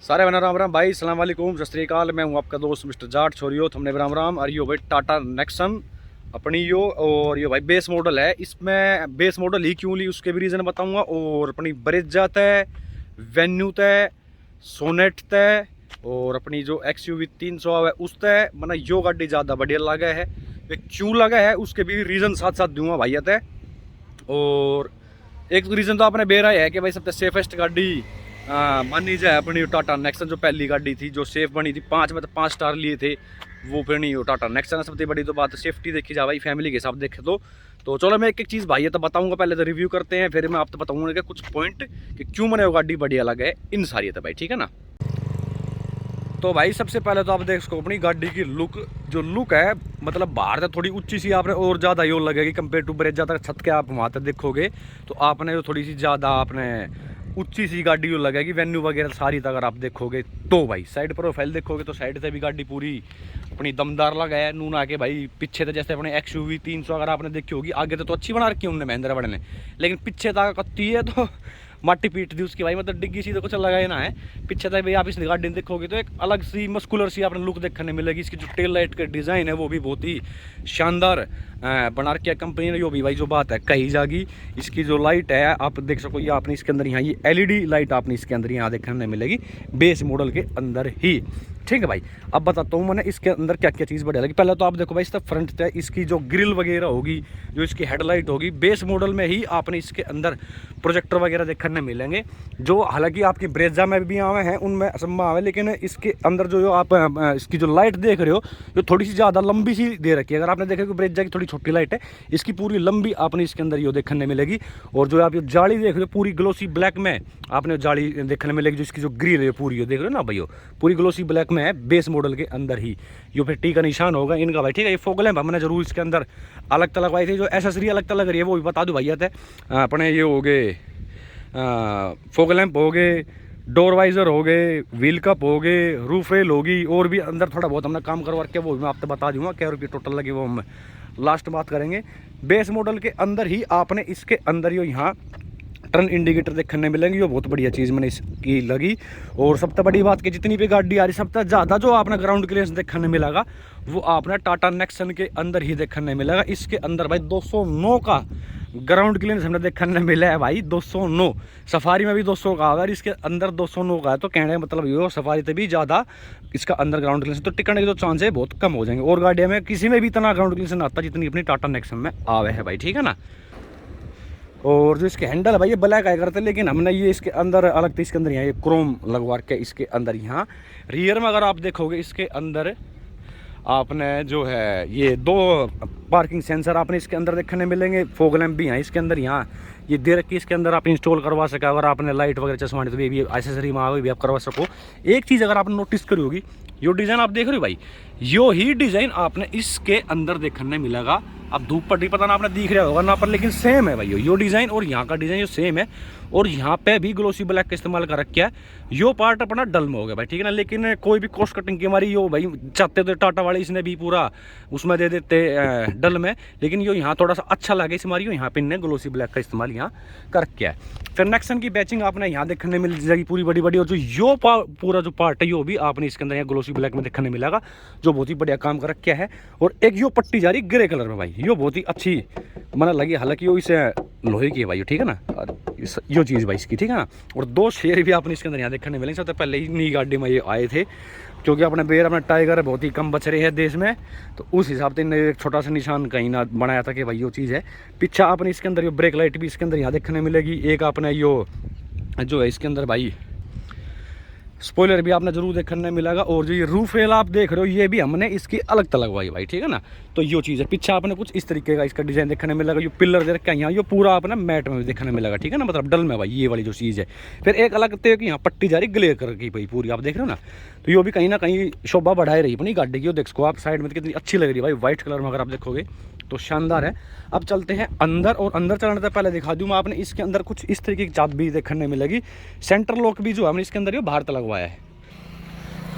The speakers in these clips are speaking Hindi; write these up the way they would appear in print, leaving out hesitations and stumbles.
सारे बना राम राम भाई, अस्सलाम वालेकुम, सत श्री अकाल। मैं हूं आपका दोस्त मिस्टर जाट छोरियो। हमने राम राम। और यो भाई टाटा नेक्सन अपनी यो, और ये भाई बेस मॉडल है। इसमें बेस मॉडल ही क्यों ली उसके भी रीज़न बताऊंगा। और अपनी ब्रेजा तय, वेन्यू तय, सोनेट तय, और अपनी जो XUV 300 है उस तय मना यो गाड़ी ज़्यादा बढ़िया लगा है। वे क्यों लगा है उसके भी रीज़न साथ साथ दूंगा भाई तय। और एक रीज़न तो आपने बेरा है कि भाई सबसे सेफेस्ट गाड़ी मानी जाए अपनी टाटा नेक्सन। जो पहली गाड़ी थी जो सेफ बनी थी, 5 में तो 5 स्टार लिए थे वो, फिर नहीं हो टाटा नेक्सन है। सबसे बड़ी तो बात सेफ्टी देखी जाए भाई, फैमिली के हिसाब देखे तो चलो मैं एक एक चीज़ भाई ये तो बताऊंगा। पहले तो रिव्यू करते हैं, फिर मैं आपको बताऊंगा कि कुछ पॉइंट कि क्यों मैंने वो गाड़ी बढ़िया लगा है इन सारी है भाई, ठीक है ना। तो भाई सबसे पहले तो आप देख सको अपनी गाड़ी की लुक, जो लुक है मतलब बाहर से थोड़ी ऊंची सी आपने और ज़्यादा यो लगेगी कंपेयर टू ब्रेजा तक। छत के आप वहाँ तक देखोगे तो आपने थोड़ी सी ज़्यादा आपने ऊंची सी गाड़ी जो लगेगी। वेन्यू वगैरह सारी तक अगर आप देखोगे तो भाई साइड प्रोफाइल देखोगे तो साइड से भी गाड़ी पूरी अपनी दमदार लगा है। नून आके भाई पीछे तो जैसे अपने XUV 300 अगर आपने देखी होगी, आगे तो अच्छी बना रखी है उन्होंने महिंद्रा बड़े ने, लेकिन पीछे तक कत्ती है तो माटी पीट दी उसकी भाई, मतलब डिग्गी सी तो कुछ लगा ही ना है। पीछे तक भाई आप इस गाड़ी में देखोगे तो एक अलग सी मस्कुलर सी आपने लुक देखने मिलेगी। इसकी जो टेल लाइट का डिज़ाइन है वो भी बहुत ही शानदार बना रखी है कंपनी ने। यो भी भाई जो बात है कही जाएगी। इसकी जो लाइट है आप देख सको, ये आपने इसके अंदर यहाँ ये LED लाइट आपने इसके अंदर यहाँ देखने मिलेगी बेस मॉडल के अंदर ही, ठीक है भाई। अब बताता हूँ मैंने इसके अंदर क्या क्या चीज़ बढ़िया लगी। पहले तो आप देखो भाई इसका फ्रंट है, इसकी जो ग्रिल वगैरह होगी, जो इसकी हेडलाइट होगी, बेस मॉडल में ही आपने इसके अंदर प्रोजेक्टर वगैरह देखने मिलेंगे। जो हालांकि आपकी ब्रेजा में भी आवे हैं उनमें सब में आवे, लेकिन इसके अंदर जो आप इसकी जो लाइट देख रहे हो जो थोड़ी सी ज़्यादा लंबी सी दे रखी है। अगर आपने देखा कि ब्रेजा की थोड़ी छोटी लाइट है, इसकी पूरी लंबी आपने इसके अंदर ये देखने मिलेगी। और जो आप ये जाली देख रहे हो पूरी ग्लोसी ब्लैक में आपने जाली देखने मिलेगी। जो इसकी जो ग्रिल है पूरी देख रहे हो ना भाई, पूरी ग्लोसी ब्लैक में है बेस मॉडल के अंदर ही। यो फिर टी का निशान होगा इनका भाई, ठीक है। ये फोक लैंप हमने जरूर इसके अंदर अलग तलग लगवाई थी। जो एसेसरी अलग तलग रही है वो भी बता दूँ भैया थे अपने, ये हो गए फोक लैंप हो गए, डोर वाइजर हो गए, व्हील कप हो गए, रूफ रेल होगी, और भी अंदर थोड़ा बहुत हमने काम करवा के वो भी मैं आपको बता दूंगा क्या रुपये टोटल लगे वो हम लास्ट बात करेंगे। बेस मॉडल के अंदर ही आपने इसके अंदर यो यहाँ टर्न इंडिकेटर देखने मिलेंगे। ये बहुत बढ़िया चीज़ मैंने इसकी लगी। और सबसे बड़ी बात कि जितनी भी गाड़ी आ रही सबसे ज़्यादा जो आपने ग्राउंड क्लियरेंस देखने मिलेगा वो आपने टाटा नेक्सन के अंदर ही देखने मिलेगा। इसके अंदर भाई 209 का ग्राउंड क्लियरेंस हमने देखने मिला है भाई, 209। सफारी में भी 200 का, अगर इसके अंदर 209 का है तो कहने का मतलब ये सफारी से भी ज़्यादा इसका अंदर ग्राउंड क्लियरेंस, तो टिकने के जो चांस है बहुत कम हो जाएंगे। और गाड़ियों में किसी में भी इतना ग्राउंड क्लियरेंस नहीं आता जितनी अपनी टाटा नेक्सन में आवे है भाई, ठीक है ना। और जो इसके हैंडल है भाई ये ब्लैक आया करते, लेकिन हमने ये इसके अंदर अलग थे। इसके अंदर यहाँ ये क्रोम लगवा के इसके अंदर यहाँ रियर में अगर आप देखोगे इसके अंदर आपने जो है ये 2 पार्किंग सेंसर आपने इसके अंदर देखने मिलेंगे। फॉग लैंप भी हैं इसके अंदर यहाँ ये दे रखी, इसके अंदर आप इंस्टॉल करवा सके। अगर आपने लाइट वगैरह चश्मानी तो भी एसेसरी में आगे भी आप करवा सको। एक चीज़ अगर आपने नोटिस करी होगी, यो डिज़ाइन आप देख रहे हो भाई, यो ही डिज़ाइन आपने इसके अंदर देखने मिलेगा। अब धूप पट्टी पता ना आपने दिख रहा होगा ना पर, लेकिन सेम है भाई यो डिज़ाइन और यहाँ का डिज़ाइन जो सेम है। और यहाँ पे भी ग्लोसी ब्लैक का इस्तेमाल कर रखा है। यो पार्ट अपना डल में हो गया भाई, ठीक है ना। लेकिन कोई भी कॉस्ट कटिंग की हमारी यो भाई चाहते थे टाटा वाले इसने भी पूरा उसमें दे देते डल में, लेकिन यो यहाँ थोड़ा सा अच्छा लगे इस हमारी यहाँ पे इनने ग्लोसी ब्लैक का इस्तेमाल यहाँ कर रखा है। फिर नेक्सन की बैचिंग आपने यहाँ देखने मिल जाएगी पूरी बड़ी बड़ी। और जो यो पूरा जो पार्ट है यो भी आपने इसके अंदर यहाँ ग्लोसी ब्लैक में देखने मिलेगा, जो बहुत ही बढ़िया काम कर रखा है। और एक यो पट्टी जा रही ग्रे कलर में भाई, यो बहुत ही अच्छी मन लगी, हालांकि यो इसे लोहे की है भाई, ठीक है ना। यो चीज़ भाई इसकी, ठीक है ना। और 2 शेर भी आपने इसके अंदर यहाँ देखने मिलेंगे। सबसे पहले ही नई गाड़ी में ये आए थे, क्योंकि अपने बेर अपना टाइगर बहुत ही कम बच रहे हैं देश में, तो उस हिसाब से इन्हें एक छोटा सा निशान कहीं ना बनाया था कि भाई यो चीज़ है। पीछे आपने इसके अंदर यो ब्रेक लाइट भी इसके अंदर यहाँ देखने मिलेगी। एक आपने यो जो है इसके अंदर भाई स्पॉइलर भी आपने जरूर देखने मिलेगा। और जो ये रूफ रेल आप देख रहे हो ये भी हमने इसकी अलग तलग लगवाई भाई, ठीक है ना। तो यो चीज़ है। पीछे आपने कुछ इस तरीके का इसका डिज़ाइन देखने मिलेगा। ये पिलर दे रखा है यहाँ, ये पूरा आपने मैट में भी देखने मिलेगा, ठीक है ना, मतलब डल में भाई ये वाली जो चीज़ है। फिर एक अलग तय कि यहाँ पट्टी जा रही ग्लेयर कलर की भाई पूरी, आप देख रहे हो ना। तो ये भी कहीं ना कहीं शोभा बढ़ाई रही अपनी गाड़ी की। देख सको आप साइड में कितनी अच्छी लग रही है भाई, व्हाइट कलर में अगर आप देखोगे तो शानदार है। अब चलते हैं अंदर, और अंदर चलने से पहले दिखा दूँ मैं आपने इसके अंदर कुछ इस तरीके की चाबी देखने मिलेगी। सेंटर लॉक भी जो हमने इसके अंदर बाहर तक लगवाया है,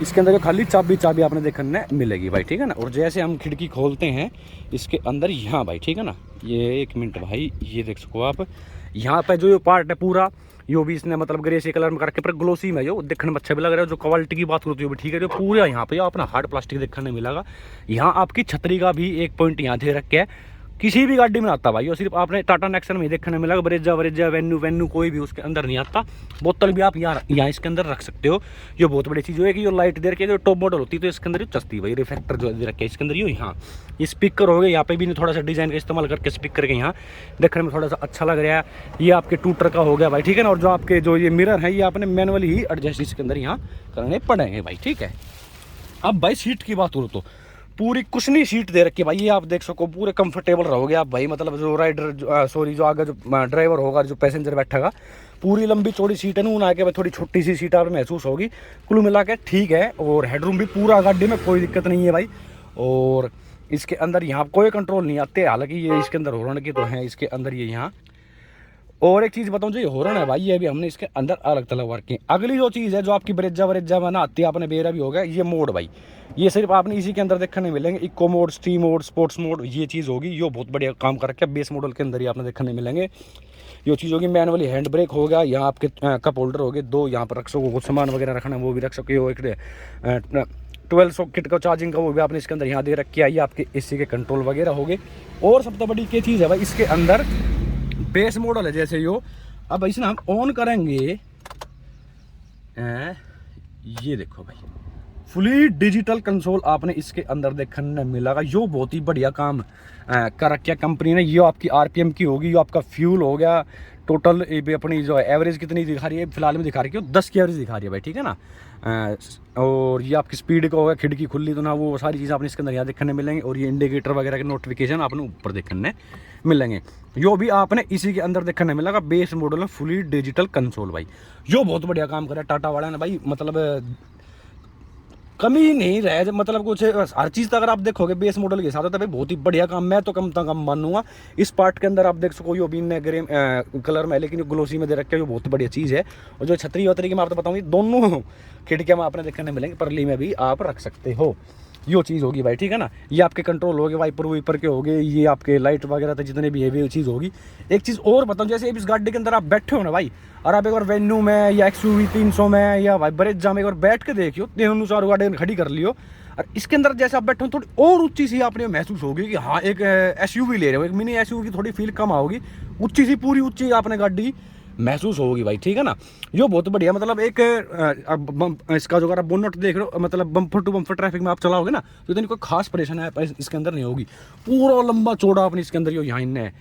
इसके अंदर जो खाली चाबी आपने देखने मिलेगी भाई, ठीक है ना। और जैसे हम खिड़की खोलते हैं इसके अंदर यहाँ भाई, ठीक है ना, ये 1 मिनट भाई, ये देख सको आप यहाँ पे जो ये पार्ट है पूरा यो भी इसने मतलब ग्रे से कलर में करके पर ग्लोसी में जो देखने में अच्छा भी लग रहा है। जो क्वालिटी की बात होती है वो भी ठीक है। जो पूरा यहाँ पे अपना हार्ड प्लास्टिक देखने मिलेगा। यहाँ आपकी छतरी का भी एक पॉइंट यहाँ दे रखे है, किसी भी गाड़ी में आता भाई। और सिर्फ आपने टाटा नेक्सन में देखने मिलेगा। ब्रेजा वरेजा वेन्यू कोई भी उसके अंदर नहीं आता। बोतल भी आप यहाँ इसके अंदर रख सकते हो। ये बहुत बड़ी चीज़ है कि जो लाइट दे रखी है, जो टॉप मॉडल होती है तो इसके अंदर जो चस्ती भाई रिफ्लेक्टर जो दे रखे है इसके अंदर यो यहाँ ये स्पीकर हो गए। यहाँ पे भी थोड़ा सा डिजाइन का इस्तेमाल करके स्पीकर के यहाँ देखने में थोड़ा सा अच्छा लग रहा है। ये आपके टूटर का हो गया भाई, ठीक है ना। और जो आपके जो ये मिरर है ये आपने मैनुअली ही एडजस्ट इसके अंदर यहाँ करने पड़ेंगे भाई, ठीक है। अब भाई सीट की बात हो तो पूरी कुशनी सीट दे रखी है भाई। ये आप देख सको पूरे कंफर्टेबल रहोगे आप भाई। मतलब जो राइडर जो आगे जो ड्राइवर होगा, जो पैसेंजर बैठेगा, पूरी लंबी चौड़ी सीट है ना, उन आके भाई थोड़ी छोटी सी सीट आप महसूस होगी। कुल मिला के ठीक है। और हेडरूम भी पूरा गाड़ी में कोई दिक्कत नहीं है भाई। और इसके अंदर यहाँ कोई कंट्रोल नहीं आते। हालांकि ये इसके अंदर हॉर्न की तो है इसके अंदर ये यहाँ। और एक चीज़ बताऊँ, जो ये हॉर्न है भाई ये भी हमने इसके अंदर अलग थलग वर्क की। अगली जो चीज़ है जो आपकी ब्रेजा वरेजा में ना आती है, आपने बेरा भी होगा, ये मोड भाई ये सिर्फ आपने इसी के अंदर देखने मिलेंगे। Eco mode, stream mode, sports mode, ये चीज़ होगी। ये बहुत बढ़िया काम कर रखा है। बेस मॉडल के अंदर ही आपने देखने मिलेंगे ये चीज़ होगी। मैनुअली हैंड ब्रेक हो गया। यहाँ आपके कप होल्डर हो गए दो, यहाँ पर रख सको कुछ सामान वगैरह रखना वो भी रख सके हो। एक 12 सॉकेट का चार्जिंग का वो भी आपने इसके अंदर यहाँ दे रखी है। ये आपके एसी के कंट्रोल वगैरह हो गए। और सबसे बड़ी क्या चीज़ है भाई, इसके अंदर बेस मॉडल है जैसे यो। अब इसे हम ऑन करेंगे, ये देखो भाई फुली डिजिटल कंसोल आपने इसके अंदर देखने मिलेगा। यो बहुत ही बढ़िया काम कर रखा कंपनी ने। ये आपकी आरपीएम की होगी, ये आपका फ्यूल हो गया। टोटल अपनी जो एवरेज कितनी दिखा रही है फिलहाल में दिखा रही है 10 की एवरेज दिखा रही है भाई, ठीक है ना। और ये आपकी स्पीड का होगा, खिड़की खुली तो ना, वो सारी चीज़ें आपने इसके अंदर यहाँ देखने मिलेंगे। और ये इंडिकेटर वगैरह के नोटिफिकेशन आपने ऊपर देखने मिलेंगे। यो भी आपने इसी के अंदर देखने मिलेगा। बेस मॉडल है फुली डिजिटल कंसोल भाई। यो बहुत बढ़िया काम कर रहा है टाटा वाला ने भाई। मतलब कमी नहीं रहे, मतलब कुछ हर चीज़ तो अगर आप देखोगे बेस मॉडल के साथ तो भाई बहुत ही बढ़िया काम। मैं तो कम मानूंगा। इस पार्ट के अंदर आप देख सको यो बीन ग्रे कलर में, लेकिन ग्लोसी में दे रखे है, बहुत बढ़िया चीज़ है। और जो छतरी वतरी की मैं आपको बताऊंगी, दोनों खिड़कियाँ में आपने देखने मिलेंगे, परली में भी आप रख सकते हो। यो चीज़ होगी भाई, ठीक है ना। ये आपके कंट्रोल हो गए, वाइपर वाइपर के हो गए, ये आपके लाइट वगैरह तो जितने भी है वो चीज़ होगी। एक चीज़ और बताऊँ, जैसे इस गाड़ी के अंदर आप बैठे हो ना भाई, और आप एक बार वेन्यू में या XUV 300 में या भाई ब्रेजा में एक बार बैठ के देखियो, 3 गाड़ी खड़ी कर लियो, और इसके अंदर जैसे आप बैठे हो थोड़ी और ऊंची सी आपने महसूस होगी कि हाँ एक SUV ले रहे हो। एक मिनी SUV की थोड़ी फील कम आओगी, ऊंची सी पूरी ऊंची आपने गाड़ी महसूस होगी भाई, ठीक है ना। यो बहुत बढ़िया। मतलब एक इसका जो अगर आप बोनट देख रहे हो, मतलब बम्पर टू बम्पर ट्रैफिक में आप चलाओगे ना तो इतनी कोई खास परेशानी है इसके अंदर नहीं होगी। पूरा लंबा चौड़ा अपने इसके अंदर यो यहाँ इनने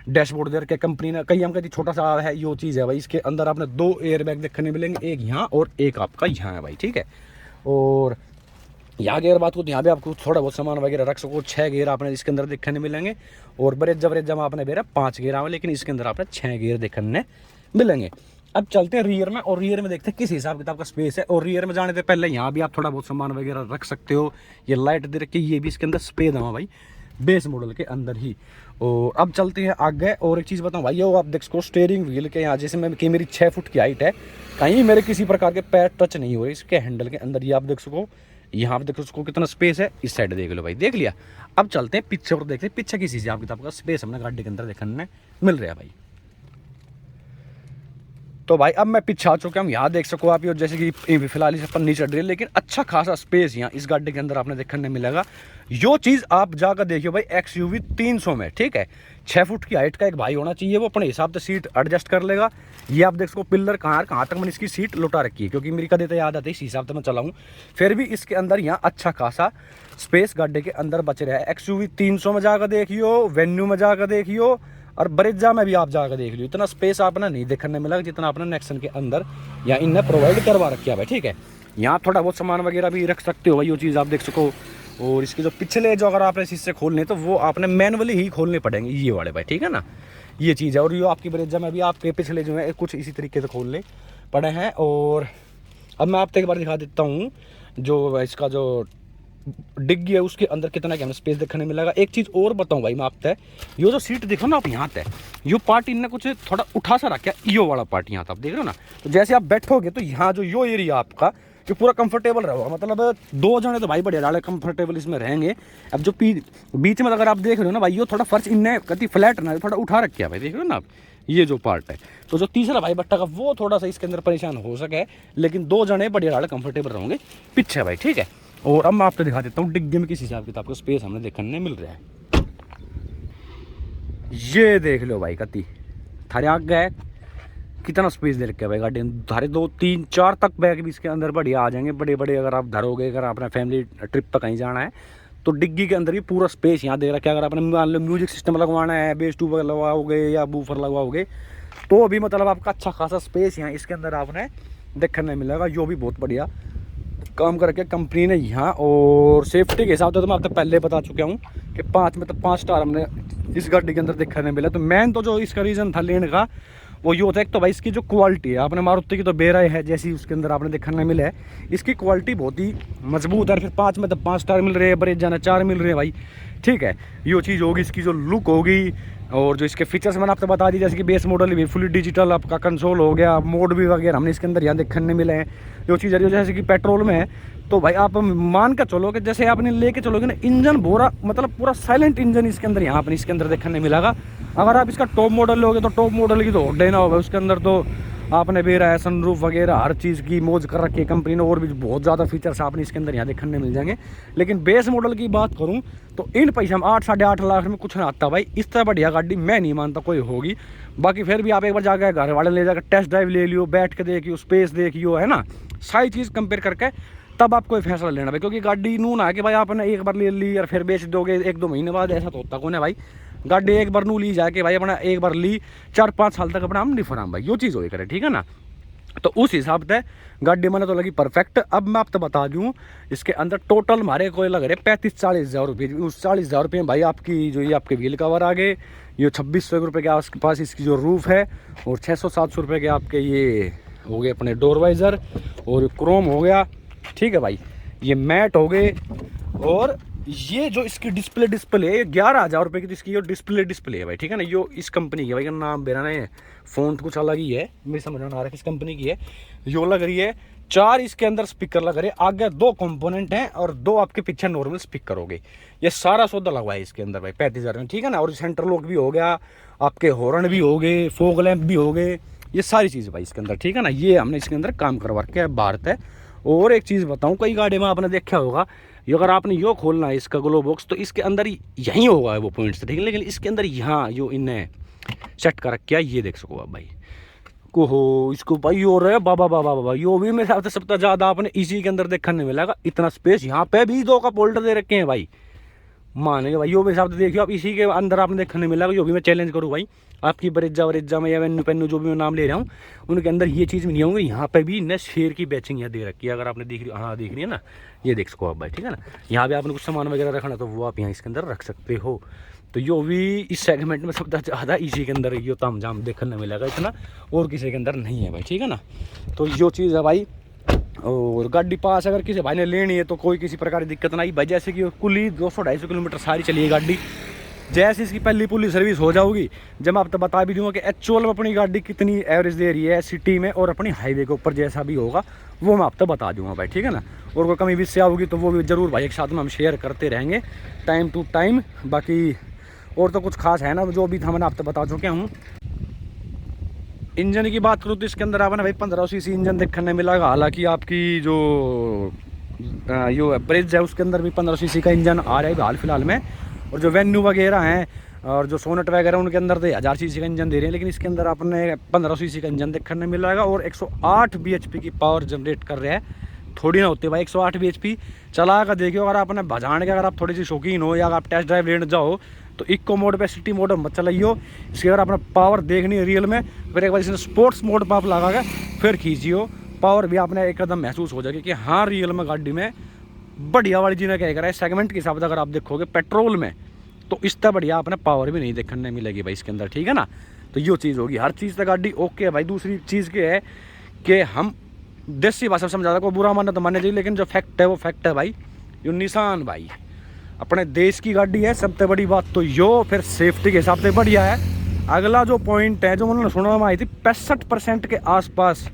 डैशबोर्ड दे रखे कंपनी ने। कहीं हम कहती छोटा सा है, यो चीज़ है भाई। इसके अंदर आपने 2 एयर बैग देखने मिलेंगे, एक यहाँ और एक आपका यहाँ है भाई, ठीक है। और यहाँ गेयर बात को तो यहाँ भी आपको थोड़ा बहुत सामान वगैरह रख सको। 6 गेयर आपने इसके अंदर देखने मिलेंगे। और ब्रेजा वरेजा में आपने बेरा 5 गेयर आवे, लेकिन इसके अंदर आपने 6 गेयर देखने मिलेंगे। अब चलते हैं रियर में, और रियर में देखते हैं किस हिसाब किताब का स्पेस है। और रियर में जाने से पहले यहाँ भी आप थोड़ा बहुत सामान वगैरह रख सकते हो। ये लाइट दे रखी, ये भी इसके अंदर स्पेस है भाई, बेस मॉडल के अंदर ही। और अब चलते हैं आगे। और एक चीज़ बताऊँ भाई, वो आप देख सको स्टीयरिंग व्हील के यहाँ, जैसे मैं कि मेरी 6 फुट की हाइट है, कहीं मेरे किसी प्रकार के पैर टच नहीं हो रहे इसके हैंडल के अंदर। ये आप देख सको, यहाँ पे देख सको कितना स्पेस है। इस साइड देख लो भाई, देख लिया। अब चलते हैं पीछे और देखते हैं पीछे किसी हिसाब किताब का स्पेस हमने गाड़ी के अंदर देखने मिल रहा है भाई। तो भाई अब मैं पीछे आ चुका हूँ। यहाँ देख सको आप, जैसे कि फिलहाल इस पर नहीं चढ़ रही है, लेकिन अच्छा खासा स्पेस यहाँ इस गाड़ी के अंदर आपने देखने मिलेगा। यो चीज़ आप जाकर देखियो भाई XUV 300 में, ठीक है। 6 फुट की हाइट का एक भाई होना चाहिए, वो अपने हिसाब से सीट एडजस्ट कर लेगा। ये आप देख सको पिलर कहाँ तक मैंने इसकी सीट लुटा रखी है, क्योंकि मेरी कदे तो याद आती है, इस हिसाब से मैं चलाऊँ। फिर भी इसके अंदर यहाँ अच्छा खासा स्पेस गाड़ी के अंदर बच रहा है। XUV 300 में जाकर देखियो, वेन्यू में जाकर देखियो, और ब्रेजा में भी आप जाकर देख लियो। इतना स्पेस आपने नहीं देखने मिला जितना आपने नेक्सन के अंदर या इनने प्रोवाइड करवा रखा है, ठीक है। यहाँ थोड़ा बहुत सामान वगैरह भी रख सकते हो भाई, वो चीज़ आप देख सको। और इसके जो पिछले जो अगर आपने शीशे खोलने तो वो आपने मैनुअली ही खोलने पड़ेंगे, ये वाले भाई, ठीक है ना। ये चीज़ है। और ये आपकी ब्रेजा में भी आपके पिछले जो है कुछ इसी तरीके से खोलने पड़े हैं। और अब मैं आपको एक बार दिखा देता हूँ जो इसका जो डिग्गी है उसके अंदर कितना क्या स्पेस देखने मिलेगा। एक चीज़ और बताऊं भाई मैं आपको, ये जो सीट देखो ना आप यहाँ पे, यो पार्ट इनने कुछ थोड़ा उठा सा रखा है, यो वाला पार्ट यहाँ था आप देख रहे हो ना। तो जैसे आप बैठोगे तो यहाँ जो यो एरिया आपका कि पूरा कंफर्टेबल रहोगा, मतलब 2 जने तो भाई बढ़िया ज़्यादा कंफर्टेबल इसमें रहेंगे। अब जो बीच में अगर आप देख रहे हो ना भाई, ये थोड़ा फर्श इनने कति फ्लैट ना थोड़ा उठा रखा है भाई, देख रहे हो ना आप, ये जो पार्ट है। तो जो तीसरा भाई बट्टा का वो थोड़ा सा इसके अंदर परेशान हो सके, लेकिन 2 जने बढ़िया ज़्यादा कंफर्टेबल रहेंगे पीछे भाई, ठीक है। और अब मैं आपको दिखा देता हूँ डिग्गी में किस हिसाब किताब का स्पेस हमें देखने मिल रहा है। ये देख लो भाई, कति थारे आगे है कितना स्पेस दे रखा है भाई गाड़ी में। थारे 2 3 4 तक बैग भी इसके अंदर बढ़िया आ जाएंगे, बड़े बड़े। अगर आप धरोगे, अगर आपने फैमिली ट्रिप पर कहीं जाना है तो डिग्गी के अंदर भी पूरा स्पेस यहाँ दे रखा है। अगर आपने मान लो म्यूजिक सिस्टम लगवाना है, बेस ट्यूब लगवाओगे या बूफर लगवाओगे, तो भी मतलब आपका अच्छा खासा स्पेस यहाँ इसके अंदर आपने देखने मिलेगा। यो भी बहुत बढ़िया काम करके कंपनी ने यहाँ। और सेफ्टी के हिसाब से तो मैं आपको पहले बता चुका हूँ कि 5 में तो 5 स्टार हमने इस गाड़ी के अंदर देखने मिला। तो मेन तो जो इसका रीज़न था लेने का वो ये होता है, एक तो भाई इसकी जो क्वालिटी है, आपने मारुति की तो बेराय है जैसी उसके अंदर आपने देखने मिला है, इसकी क्वालिटी बहुत ही मजबूत है। फिर 5 में तो 5 स्टार मिल रहे हैं, बड़े जाना 4 मिल रहे हैं भाई, ठीक है। ये चीज़ होगी, इसकी जो लुक होगी और जो इसके फीचर्स मैंने आपको बता दी, जैसे कि बेस मॉडल भी फुली डिजिटल आपका कंसोल हो गया, मोड भी वगैरह हमने इसके अंदर यहाँ देखने मिले हैं। जो चीज़ है जैसे कि पेट्रोल में है, तो भाई आप मान कर चलो कि जैसे आपने लेके चलोगे ना, इंजन बोरा मतलब पूरा साइलेंट इंजन इसके अंदर यहाँ अपने इसके अंदर देखने मिलेगा। अगर आप इसका टॉप मॉडल लोगे तो टॉप मॉडल की तो देना होगा, उसके अंदर तो आपने भी रहा है सनरूफ वगैरह हर चीज़ की मौज कर रखी है कंपनी ने, और भी बहुत ज़्यादा फीचर्स आपने इसके अंदर यहाँ देखने मिल जाएंगे। लेकिन बेस मॉडल की बात करूँ तो इन पैसे में 8 साढ़े 8 लाख में कुछ ना आता भाई। इस तरह बढ़िया गाड़ी मैं नहीं मानता कोई होगी। बाकी फिर भी आप एक बार जाकर घर वाले ले जाकर टेस्ट ड्राइव ले लियो, बैठ के देखियो, स्पेस देखियो, है ना, सारी चीज़ कंपेयर करके तब आप कोई फैसला लेना भाई। क्योंकि गाड़ी नू ना है कि भाई आपने एक बार ले ली और फिर बेच दोगे 1-2 महीने बाद, ऐसा तो होता कौन है भाई। गाड़ी एक बार नू ली जाके भाई अपना एक बार ली 4-5 साल तक अपना हम नहीं फराम भाई, यो चीज़ हो करे, ठीक है ना। तो उस हिसाब से गाड़ी मैंने तो लगी परफेक्ट। अब मैं आपको बता दूँ इसके अंदर टोटल हमारे कोई लग रहे 35-40 हज़ार रुपये। उस 40 हज़ार रुपये में भाई आपकी जो ये आपके व्हील कवर आ गए, ये 2600 रुपये के आसपास इसकी जो रूफ़ है, और 600-700 रुपये के आपके ये हो गए अपने डोर वाइज़र, और क्रोम हो गया, ठीक है भाई, ये मैट हो गए। और ये जो इसकी डिस्प्ले है 11,000 रुपये की, तो इसकी ये डिस्प्ले है भाई, ठीक है ना। यो इस कंपनी की है भाई, का नाम बेरा है, फ़ॉन्ट कुछ अलग ही है, मेरी समझ में आ रहा है किस कंपनी की है। यो लग रही है 4 इसके अंदर स्पीकर लग रहे हैं, आगे 2 कंपोनेंट हैं और 2 आपके पीछे नॉर्मल स्पीकर हो गए। ये सारा सौदा लगवा है इसके अंदर भाई 35 हज़ार में, ठीक है ना। और सेंटर लॉक भी हो गया, आपके हॉर्न भी हो गए, फॉग लैंप भी हो गए, ये सारी चीज़ भाई इसके अंदर, ठीक है ना। ये हमने इसके अंदर काम करवा के भारत है। और एक चीज़ बताऊँ, कई गाड़ी में आपने देखा होगा, ये अगर आपने यो खोलना है इसका ग्लो बॉक्स, तो इसके अंदर यहीं होगा वो पॉइंट्स, ठीक है। लेकिन इसके अंदर यहाँ यो इन्हें सेट कर रखा है, ये देख सको आप भाई को हो इसको भाई। यो रहे बाबा बाबा बाबा, यो भी मेरे हिसाब से सबसे ज़्यादा आपने इसी के अंदर देखने मिलेगा। इतना स्पेस यहाँ पे भी 2 कप होल्डर दे रखे हैं भाई, मानेंगे भाई। यो मेरे हिसाब से देखियो आप इसी के अंदर आपने देखने मिलेगा। यो भी मैं चैलेंज करूँ भाई, आपकी ब्रेजा में या वेन्यू पेन्यू जो भी मैं नाम ले रहा हूँ, उनके अंदर ये चीज़ नहीं होंगी। यहाँ पे भी इन्हें शेर की बैचिंग यहाँ दे रखी है, अगर आपने देख रही, हाँ देख रही है ना, ये देख सको आप भाई, ठीक है ना। यहाँ भी आपने कुछ सामान वगैरह रखना तो वो आप यहाँ इसके अंदर रख सकते हो। तो यो भी इस सेगमेंट में सबसे ज़्यादा इसी के अंदर यो तामझाम देखने मिलेगा, इतना और किसी के अंदर नहीं है भाई, ठीक है ना। तो यो चीज़ है भाई। और गाड़ी पास अगर किसी भाई ने लेनी है तो कोई किसी प्रकार की दिक्कत नहीं भाई। जैसे कि कुल ही 200-250 किलोमीटर सारी चली है गाड़ी। जैसे इसकी पहली पुली सर्विस हो जाओगी, जब मैं आपको बता भी दूंगा कि एक्चुअल में अपनी गाड़ी कितनी एवरेज दे रही है सिटी में और अपनी हाईवे के ऊपर जैसा भी होगा वो मैं आपको बता दूंगा भाई, ठीक है ना। और कोई कमी भी से आओगी तो वो भी ज़रूर भाई एक साथ में हम शेयर करते रहेंगे टाइम टू टाइम। बाकी और तो कुछ खास है ना, जो भी था मैंने आपको बता चुके हूँ। इंजन की बात करूँ तो इसके अंदर आपने भाई 1500 सीसी इंजन देखने मिलेगा। हालांकि आपकी जो यो ब्रिज है उसके अंदर भी 1500 सीसी का इंजन आ रहा है हाल फिलहाल में। और जो वेन्यू वगैरह हैं और जो सोनेट वगैरह उनके अंदर तो 1000 सीसी का इंजन दे रहे हैं, लेकिन इसके अंदर आपने 1500 सीसी का इंजन देखने मिलेगा। और 108 bhp की पावर जनरेट कर रहा है, थोड़ी ना होती भाई 108 bhp। चला कर देखियो, अगर आपने भजाने के अगर आप थोड़ी सी शौकीन हो या अगर आप टेस्ट ड्राइव लेने जाओ तो इको मोड पे सिटी मोड मत चलाइयो। इसकी अगर आपने पावर देखनी है रियल में, फिर एक बार इसने स्पोर्ट्स मोड पर आप लगा के फिर खींचियो, पावर भी आपने एकदम महसूस हो जाएगी कि हाँ रियल में गाड़ी में बढ़िया वाली जिन्हें क्या करा है। सेगमेंट के हिसाब से अगर आप देखोगे पेट्रोल में तो इस तरह बढ़िया आपने पावर भी नहीं देखने मिलेगी भाई इसके अंदर, ठीक है ना। तो ये चीज़ होगी, हर चीज़ से गाड़ी ओके है भाई। दूसरी चीज़ क्या है कि हम देसी भाषा समझाता, कोई बुरा मानना तो मानना चाहिए, लेकिन जो फैक्ट है वो फैक्ट है भाई। यो निशान भाई अपने देश की गाड़ी है, सबसे बड़ी बात तो यो। फिर सेफ्टी के हिसाब से बढ़िया है। अगला जो पॉइंट है जो उन्होंने सुना में आई थी 65% के आसपास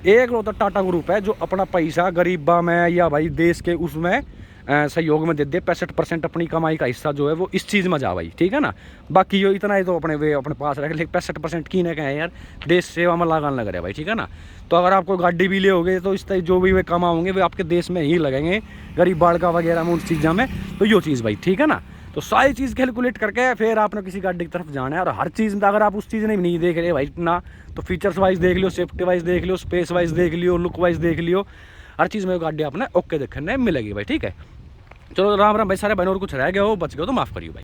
एक तो टाटा ग्रुप है जो अपना पैसा गरीबा में या भाई देश के उसमें सहयोग में दे दे। 65% अपनी कमाई का हिस्सा जो है वो इस चीज़ में जा भाई, ठीक है ना। बाकी यो इतना ही तो अपने वे अपने पास रखे, लेकिन 65% की ना कहें यार, देश सेवा में लगान लग रहा है भाई, ठीक है ना। तो अगर आपको गाड़ी भी ले होगे तो इस तरह जो भी वे कमाओगे वे आपके देश में ही लगेंगे, गरीब बाड़का वगैरह में, उस चीज़ों में। तो यो चीज़ भाई, ठीक है ना। तो सारी चीज़ कैलकुलेट करके फिर आपने किसी गाड़ी की तरफ जाना है। और हर चीज़ में अगर आप उस चीज़ ने नहीं देख रहे भाई ना, तो फीचर्स वाइज देख लियो, सेफ्टी वाइज देख लियो, स्पेस वाइज देख लियो, लुक वाइज देख लियो, हर चीज़ में गाड़ी आपने ओके देखने मिलेगी भाई, ठीक है। चलो राम राम भाई सारे बहनों, और कुछ रह गया हो बच गया तो माफ़ करियो भाई।